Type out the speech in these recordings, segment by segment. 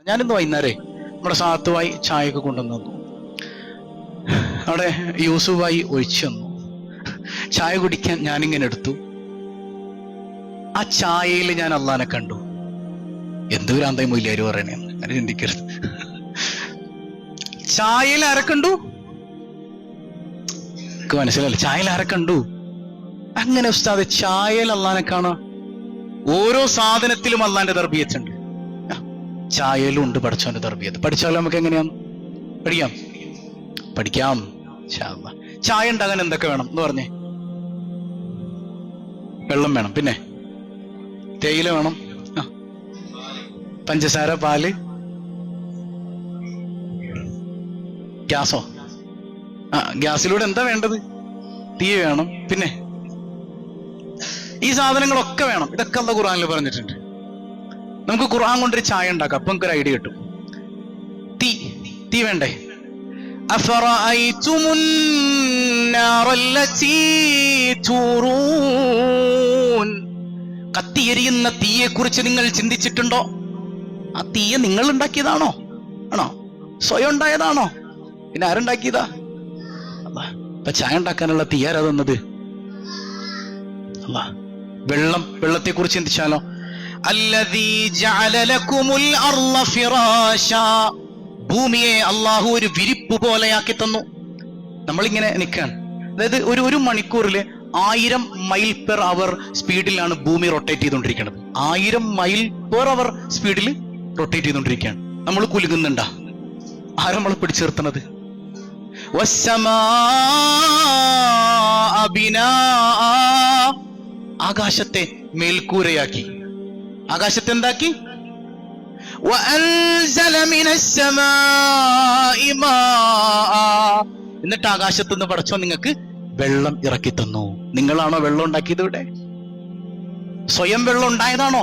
ഞാനിന്ന് വൈകുന്നേരേ നമ്മുടെ സാത്തുവായി ചായയൊക്കെ കൊണ്ടുവന്നു. അവിടെ യൂസുഫായി ഒഴിച്ചു തന്നു. ചായ കുടിക്കാൻ ഞാനിങ്ങനെ എടുത്തു. ആ ചായയിൽ ഞാൻ അള്ളാനെ കണ്ടു. എന്ത് ഭ്രാന്തായി മൊയിലാര് പറയണേ, അങ്ങനെ ചിന്തിക്കരുത്. ചായയിൽ ആരെ കണ്ടു? മനസ്സിലല്ലേ? ചായയിൽ ആരെ കണ്ടു? അങ്ങനെ ഉസ്താദ് ചായയിൽ അള്ളാനെ കാണാം. ഓരോ സാധനത്തിലും അള്ളാന്റെ തർബിയത്തുണ്ട്. ചായയിലും ഉണ്ട് പഠിച്ചവന്റെ തർബിയത്ത്. പഠിച്ചാലും നമുക്ക് എങ്ങനെയാണ് പഠിക്കാം. ചായ ഉണ്ടാകാൻ എന്തൊക്കെ വേണം എന്ന് പറഞ്ഞേ? വെള്ളം വേണം, പിന്നെ തേയില വേണം, പഞ്ചസാര, പാല്, ഗ്യാസോ? ഗ്യാസിലൂടെ എന്താ വേണ്ടത്? തീ വേണം, പിന്നെ ഈ സാധനങ്ങളൊക്കെ വേണം. ഇതൊക്കെ അല്ലാഹു ഖുർആനിൽ പറഞ്ഞിട്ടുണ്ട്. നമുക്ക് ഖുർആൻ കൊണ്ടൊരു ചായ ഉണ്ടാക്കാം. അപ്പൊ നമുക്കൊരു ഐഡിയ കിട്ടും. തീ വേണ്ടേ? കത്തിയെരിയുന്ന തീയെ കുറിച്ച് നിങ്ങൾ ചിന്തിച്ചിട്ടുണ്ടോ? ആ തീയെ നിങ്ങൾ ഉണ്ടാക്കിയതാണോ? ആണോ? സ്വയം ഉണ്ടായതാണോ? പിന്നെ ആരുണ്ടാക്കിയതാ? ഇപ്പൊ ചായ ഉണ്ടാക്കാനുള്ള തീ ആരാ തന്നത്? വെള്ളത്തെ കുറിച്ച് ചിന്തിച്ചാലോ? അല്ലദീ ജഅല ലക്കുമുൽ അർള ഫിറാശാ, ഭൂമിയെ അള്ളാഹു ഒരു വിരിപ്പ് പോലെയാക്കി തന്നു. നമ്മളിങ്ങനെ നിൽക്കാൻ, അതായത് ഒരു മണിക്കൂറില് 1000 മൈൽ പെർ അവർ സ്പീഡിലാണ് ഭൂമി റൊട്ടേറ്റ് ചെയ്തുകൊണ്ടിരിക്കുന്നത്. 1000 മൈൽ പെർ അവർ സ്പീഡിൽ റൊട്ടേറ്റ് ചെയ്തുകൊണ്ടിരിക്കുകയാണ്. നമ്മൾ കുലുങ്ങുന്നുണ്ടാ? ആരാ നമ്മളെ പിടിച്ചു നിർത്തുന്നത്? ആകാശത്തെ മേൽക്കൂരയാക്കി. ആകാശത്തെ എന്താക്കി? എന്നിട്ട് ആകാശത്ത് നിന്ന് പടച്ചോ നിങ്ങൾക്ക് വെള്ളം ഇറക്കി തന്നു. നിങ്ങളാണോ വെള്ളം ഉണ്ടാക്കിയത്? ഇവിടെ സ്വയം വെള്ളം ഉണ്ടായതാണോ?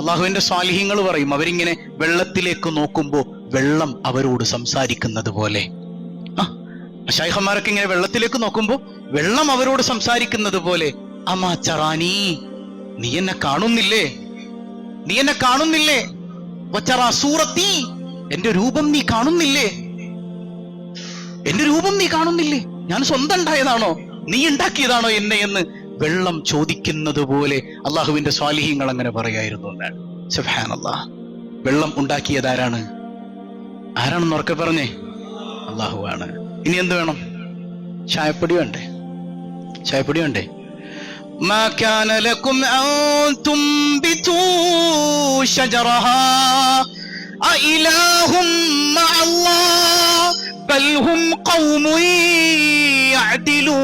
അള്ളാഹുവിന്റെ സ്വാലിഹീങ്ങൾ പറയും, അവരിങ്ങനെ വെള്ളത്തിലേക്ക് നോക്കുമ്പോ വെള്ളം അവരോട് സംസാരിക്കുന്നത് പോലെ. ശൈഖന്മാരൊക്കെ ഇങ്ങനെ വെള്ളത്തിലേക്ക് നോക്കുമ്പോ വെള്ളം അവരോട് സംസാരിക്കുന്നത് പോലെ. അമാ ചറാനി, നീ എന്നെ കാണുന്നില്ലേ? നീ എന്നെ കാണുന്നില്ലേ? വച്ചറാ സൂറത്തി, എന്റെ രൂപം നീ കാണുന്നില്ലേ? എന്റെ രൂപം നീ കാണുന്നില്ലേ? ഞാൻ സ്വന്തം ഉണ്ടായതാണോ? നീ ഉണ്ടാക്കിയതാണോ എന്നെ എന്ന് വെള്ളം ചോദിക്കുന്നത് പോലെ അള്ളാഹുവിന്റെ സ്വാലിഹീങ്ങൾ അങ്ങനെ പറയായിരുന്നു എന്നാണ്. സുബ്ഹാനല്ലാഹ്. വെള്ളം ഉണ്ടാക്കിയതാരാണ്? ആരാണെന്ന് ഉറക്കെ പറഞ്ഞേ? അള്ളാഹു ആണ്. ഇനി എന്ത് വേണം? ചായപ്പൊടി വേണ്ടേ? ചായപ്പൊടി വേണ്ടേ? മാ കാന ലക്കും അൻ തുംബിതു ശജറഹാ അഇലാഹും മഅല്ലാഹ് ബൽ ഹും ഖൗമുൻ യഅദിലൂൻ.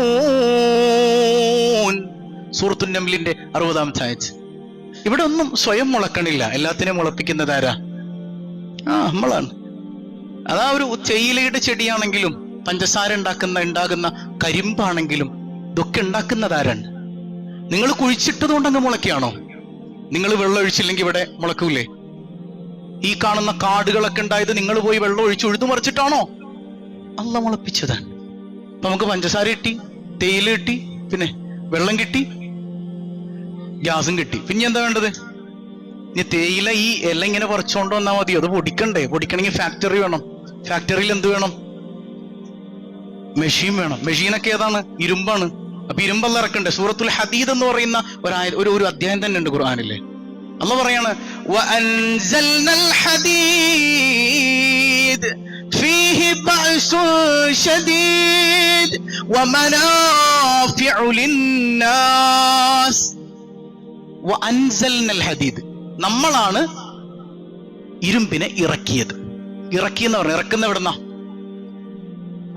സൂറത്തുൻ നംലിന്റെ 60-ാമത്തെ ആയത്ത്. ഇവിടെ ഒന്നും സ്വയം മുളക്കണില്ല, എല്ലാത്തിനെയും മുളപ്പിക്കുന്നതാരാ? നമ്മളാണ്. അതാ ഒരു തേയിലയുടെ ചെടിയാണെങ്കിലും പഞ്ചസാര ഉണ്ടാകുന്ന കരിമ്പാണെങ്കിലും ഇതൊക്കെ ഉണ്ടാക്കുന്നതാരാണ്? നിങ്ങൾ കുഴിച്ചിട്ടത് കൊണ്ടങ്ങ് മുളയ്ക്കുകയാണോ? നിങ്ങൾ വെള്ളം ഒഴിച്ചില്ലെങ്കിൽ ഇവിടെ മുളക്കൂലേ? ഈ കാണുന്ന കാടുകളൊക്കെ ഉണ്ടായത് നിങ്ങൾ പോയി വെള്ളം ഒഴിച്ച് ഉഴുതു മറിച്ചിട്ടാണോ? അല്ലാഹു മുളപ്പിച്ചതാണ്. അപ്പൊ നമുക്ക് പഞ്ചസാര കിട്ടി, തേയില കിട്ടി, പിന്നെ വെള്ളം കിട്ടി, ഗ്യാസും കിട്ടി. പിന്നെ എന്താ വേണ്ടത്? ഇനി തേയില ഈ ഇല ഇങ്ങനെ പറിച്ചോണ്ട് വന്നാൽ മതി? അത് പൊടിക്കണ്ടേ? പൊടിക്കണമെങ്കിൽ ഫാക്ടറി വേണം. ഫാക്ടറിയിൽ എന്ത് വേണം? മെഷീൻ വേണം. മെഷീനൊക്കെ ഏതാണ്? ഇരുമ്പാണ്. അപ്പൊ ഇരുമ്പല്ല ഇറക്കണ്ടേ? സൂറത്തുൽ ഹദീദ് എന്ന് പറയുന്ന ഒരു അധ്യായം തന്നെ ഉണ്ട് ഖുർആനിലെ. അല്ലാഹു പറയാണ്, വഅൻസൽനൽ ഹദീദ് ഫീഹി ബഅസുൻ ശദീദ് വമനാഫിഉ ലിന്നാസ്. വഅൻസൽനൽ ഹദീദ്, നമ്മളാണ് ഇരുമ്പിനെ ഇറക്കിയത്. ഇറക്കിയെന്ന് പറഞ്ഞാൽ ഇറക്കുന്ന എവിടുന്നാ?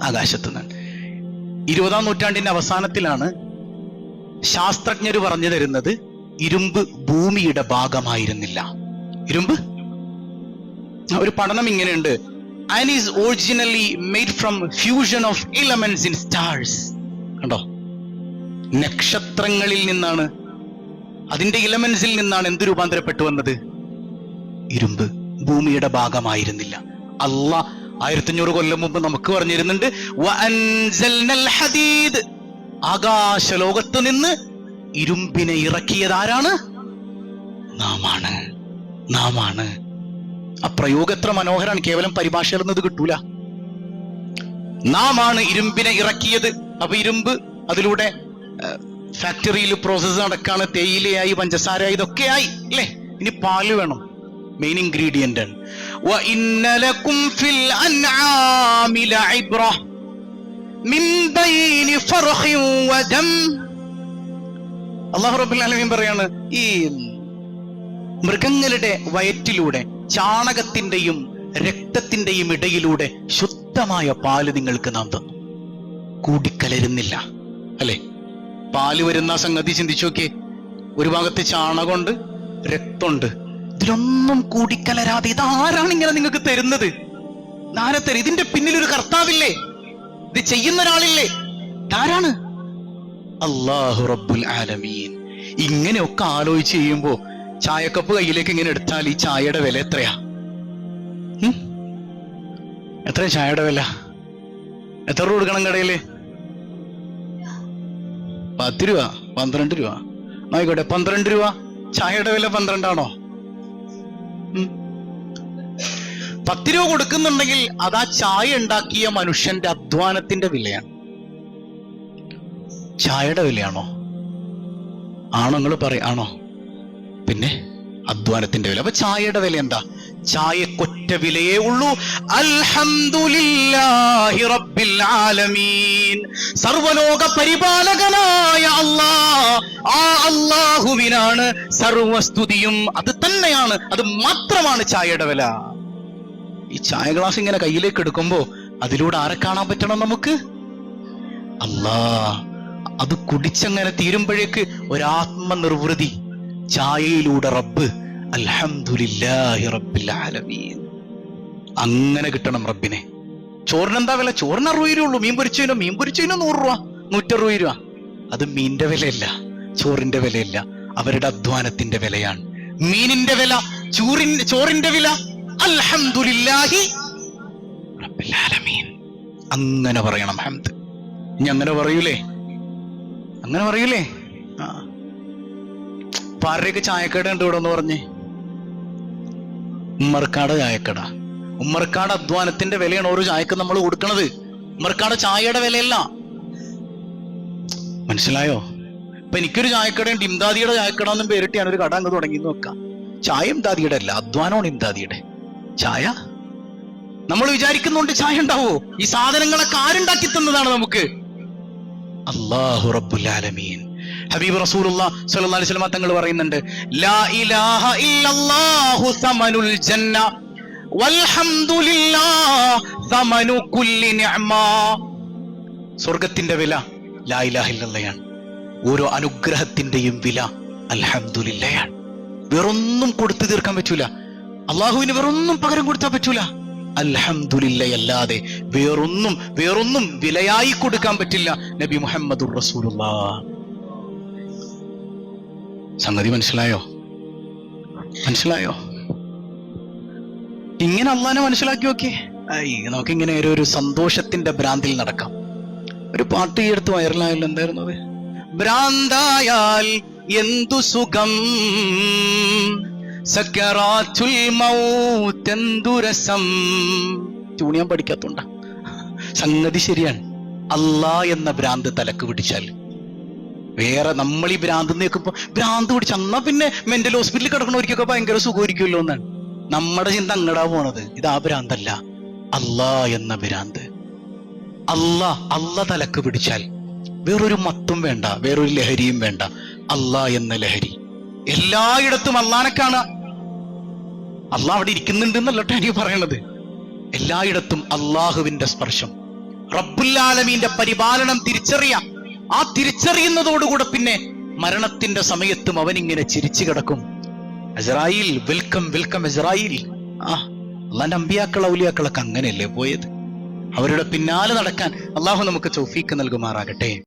ആകാശത്ത് നിന്ന്. 20-ാം നൂറ്റാണ്ടിന്റെ അവസാനത്തിലാണ് ശാസ്ത്രജ്ഞർ പറഞ്ഞു തരുന്നത് ഇരുമ്പ് ഭൂമിയുടെ ഭാഗമായിരുന്നില്ല. ഇരുമ്പ് ഒരു പഠനം ഇങ്ങനെയുണ്ട്. Iron is originally made from fusion of elements in stars. കണ്ടോ? നക്ഷത്രങ്ങളിൽ നിന്നാണ്, അതിന്റെ എലമെന്റ്സിൽ നിന്നാണ് എന്ത് രൂപാന്തരപ്പെട്ടു വന്നത്? ഇരുമ്പ്. ഭൂമിയുടെ ഭാഗമായിരുന്നില്ല. അല്ലാഹ് 1500 കൊല്ലം മുമ്പ് നമുക്ക് പറഞ്ഞിരുന്നുണ്ട്, വഅൻസൽനൽ ഹദീദ്, ആകാശ ലോകത്ത് നിന്ന് ഇരുമ്പിനെ ഇറക്കിയത് ആരാണ്? നാമാണ്. ആ പ്രയോഗം എത്ര മനോഹരാണ്. കേവലം പരിഭാഷയിൽ നിന്ന് ഇത് കിട്ടൂല. നാം ആണ് ഇരുമ്പിനെ ഇറക്കിയത്. അപ്പൊ ഇരുമ്പ് അതിലൂടെ ഫാക്ടറിയിൽ പ്രോസസ്സ് നടക്കാണ്. തേയിലയായി, പഞ്ചസാരയായി, ഇതൊക്കെ ആയി അല്ലേ. ഇനി പാല് വേണം, മെയിൻ ഇൻഗ്രീഡിയന്റ് ആണ്. وَإِنَّ لَكُمْ فِي الْأَنْعَامِ لَعِبْرَةً مِنْ بَيْنِ فَرْخٍ وَدَمٍ. അല്ലാഹു റബ്ബുൽ ആലമീൻ പറയാണ്, ഈ മൃഗങ്ങളുടെ വയറ്റിലൂടെ ചാണകത്തിന്റെയും രക്തത്തിന്റെയും ഇടയിലൂടെ ശുദ്ധമായ പാല് നിങ്ങൾക്ക് നാം തന്നു. കൂടിക്കലരുന്നില്ല അല്ലെ. പാല് വരുന്ന സംഗതി ചിന്തിച്ചു നോക്കിയേ. ഒരു ഭാഗത്ത് ചാണകമുണ്ട്, രക്തമുണ്ട്, ഇതിലൊന്നും കൂടിക്കലരാതെ ഇതാരാണ് ഇങ്ങനെ നിങ്ങൾക്ക് തരുന്നത്? ആരെ തരും? ഇതിന്റെ പിന്നിൽ ഒരു കർത്താവില്ലേ? ഇത് ചെയ്യുന്ന ഒരാളില്ലേ? ആരാണ്? അല്ലാഹു റബ്ബുൽ ആലമീൻ. ഇങ്ങനെയൊക്കെ ആലോചിച്ച് ചെയ്യുമ്പോ ചായക്കപ്പ് കയ്യിലേക്ക് ഇങ്ങനെ എടുത്താൽ ഈ ചായയുടെ വില എത്രയാ? എത്രയാ ചായയുടെ വില? എത്ര രൂപ കൊടുക്കണം കടയില്? 10 രൂപ, 12 രൂപ. ആയിക്കോട്ടെ, 12 രൂപ. ചായയുടെ വില 12 ആണോ? 10 രൂപ കൊടുക്കുന്നുണ്ടെങ്കിൽ അത് ആ ചായ ഉണ്ടാക്കിയ മനുഷ്യന്റെ അധ്വാനത്തിന്റെ വിലയാണ്. ചായയുടെ വിലയാണോ? ആണോ? നിങ്ങൾ പറയും ആണോ? പിന്നെ അധ്വാനത്തിന്റെ വില. അപ്പൊ ചായയുടെ വില എന്താ? ചായക്കൊറ്റ വിലയേ ഉള്ളൂ. അൽഹംദുലില്ലാഹി റബ്ബിൽ ആലമീൻ. സർവലോക പരിപാലകനായ അല്ലാഹ്, ആ അല്ലാഹുവിനാണ് സർവസ്തുതിയും. അത് തന്നെയാണ്, അത് മാത്രമാണ് ചായയുടെ വില. ഈ ചായ ഗ്ലാസ് ഇങ്ങനെ കയ്യിലേക്ക് എടുക്കുമ്പോ അതിലൂടെ ആരെ കാണാൻ പറ്റണം നമുക്ക്? അല്ലാഹ്. അത് കുടിച്ചങ്ങനെ തീരുമ്പോഴേക്ക് ഒരാത്മനിർവൃതി. ചായയിലൂടെ റബ്ബ്, അൽഹംദുലില്ലാഹി റബ്ബിൽ ആലമീൻ. അങ്ങനെ കിട്ടണം റബ്ബിനെ. ചോറിന് എന്താ വില? ചോറിന് 60 രൂപ ഉള്ളൂ. മീൻ പൊരിച്ചതിനോ 100 രൂപ, 160 രൂപ. അത് മീനിന്റെ വിലയല്ല, ചോറിന്റെ വിലയല്ല, അവരുടെ അധ്വാനത്തിന്റെ വിലയാണ്. മീനിന്റെ വില, ചോറിന്റെ വില അൽഹംദുലില്ലാഹി റബ്ബിൽ ആലമീൻ. അങ്ങനെ പറയണം ഹംദ്. ഇനി അങ്ങനെ പറയൂലേ? അങ്ങനെ പറയൂലേ? പാരയൊക്കെ ചായക്കട ഉണ്ട് ഇവിടെ എന്ന് പറഞ്ഞേ. ഉമ്മർക്കാട് ചായക്കട. ഉമ്മർക്കാട് അധ്വാനത്തിന്റെ വിലയാണ് ഓരോ ചായക്ക് നമ്മൾ കൊടുക്കണത്. ഉമ്മർക്കാട് ചായയുടെ വിലയല്ല. മനസ്സിലായോ? ഇപ്പൊ എനിക്കൊരു ചായക്കടയുണ്ട്, ഇംദാദിയുടെ ചായക്കട എന്നും പേരിട്ട് ഞാനൊരു കട അങ്ങ് തുടങ്ങി നോക്കാം. ചായ ഇംദാദിയുടെ അല്ല, അധ്വാനമാണ് ഇംദാദിയുടെ. ചായ നമ്മൾ വിചാരിക്കുന്നുണ്ട് ചായ ഉണ്ടാവോ? ഈ സാധനങ്ങളൊക്കെ ആരുണ്ടാക്കി തന്നതാണ് നമുക്ക്? അല്ലാഹു റബ്ബുൽ ആലമീൻ. ഹബീബ് റസൂലുള്ളാഹി സ്വല്ലല്ലാഹു അലൈഹി വസല്ലം തങ്ങൾ പറയുന്നുണ്ട്, ലാ ഇലാഹ ഇല്ലല്ലാഹു സമനുൽ ജന്ന വൽഹംദുലില്ലാഹ് സമനു കുല്ലി നിഅമ. സ്വർഗ്ഗത്തിന്റെ വില ലാ ഇലാഹ ഇല്ലല്ലാഹയാണ്. ഓരോ അനുഗ്രഹത്തിന്റെയും വില അൽഹംദുലില്ലാഹയാണ്. വേറൊന്നും കൊടുത്തു തീർക്കാൻ പറ്റൂല. അള്ളാഹുവിന് വേറൊന്നും പകരം കൊടുത്താൽ പറ്റൂല. അൽഹംദുലില്ലാഹ് അല്ലാതെ വേറൊന്നും വിലയായി കൊടുക്കാൻ പറ്റില്ല. നബി മുഹമ്മദുർ റസൂലുള്ളാഹ്. സംഗതി മനസ്സിലായോ? മനസ്സിലായോ? ഇങ്ങനെ അള്ളാനെ മനസ്സിലാക്കി നോക്കിയേ. നമുക്കിങ്ങനെ ഒരു സന്തോഷത്തിന്റെ ഭ്രാന്തിൽ നടക്കാം. ഒരു പാട്ട് ഈ അടുത്ത് വൈറലായല്ലോ, എന്തായിരുന്നു അത്? ഭ്രാന്തായാൽ എന്തു സുഖം, സക്കറാത്തുൽ മൗത്ത് എന്തു രസം. ട്യൂൺ ഞാൻ പഠിക്കാത്തോണ്ട. സംഗതി ശരിയാണ്. അല്ലാ എന്ന ഭ്രാന്ത് തലക്ക് പിടിച്ചാൽ വേറെ നമ്മൾ ഈ ഭ്രാന്ത് നിൽക്കുമ്പോ ഭ്രാന്ത് പിടിച്ച എന്നാ പിന്നെ മെന്റൽ ഹോസ്പിറ്റലിൽ കിടക്കണവർക്കൊക്കെ ഭയങ്കര സുഖമായിരിക്കുമല്ലോ എന്നാണ് നമ്മുടെ ചിന്ത. അങ്ങടാ പോണത്. ഇത് ആ ഭ്രാന്തല്ല, അല്ലാ എന്ന ഭ്രാന്ത്. അല്ല തലക്ക് പിടിച്ചാൽ വേറൊരു മത്തും വേണ്ട, വേറൊരു ലഹരിയും വേണ്ട. അല്ലാ എന്ന ലഹരി. എല്ലായിടത്തും അള്ളാനെ കാണാ. അള്ളാഹ് അവിടെ ഇരിക്കുന്നുണ്ട് എന്നല്ലോട്ടെ എനിക്ക് പറയണത്. എല്ലായിടത്തും അള്ളാഹുവിന്റെ സ്പർശം, റബ്ബുൽ ആലമീന്റെ പരിപാലനം തിരിച്ചറിയാം. ആ തിരിച്ചറിയുന്നതോടുകൂടെ പിന്നെ മരണത്തിന്റെ സമയത്തും അവനിങ്ങനെ ചിരിച്ചു കിടക്കും. അസ്രായീൽ, വെൽക്കം വെൽക്കം അസ്രായീൽ. അള്ളാന്റെ അമ്പിയാക്കൾ ഔലിയാക്കളൊക്കെ അങ്ങനെയല്ലേ പോയത്? അവരുടെ പിന്നാലെ നടക്കാൻ അള്ളാഹു നമുക്ക് തൗഫീക്ക് നൽകുമാറാകട്ടെ.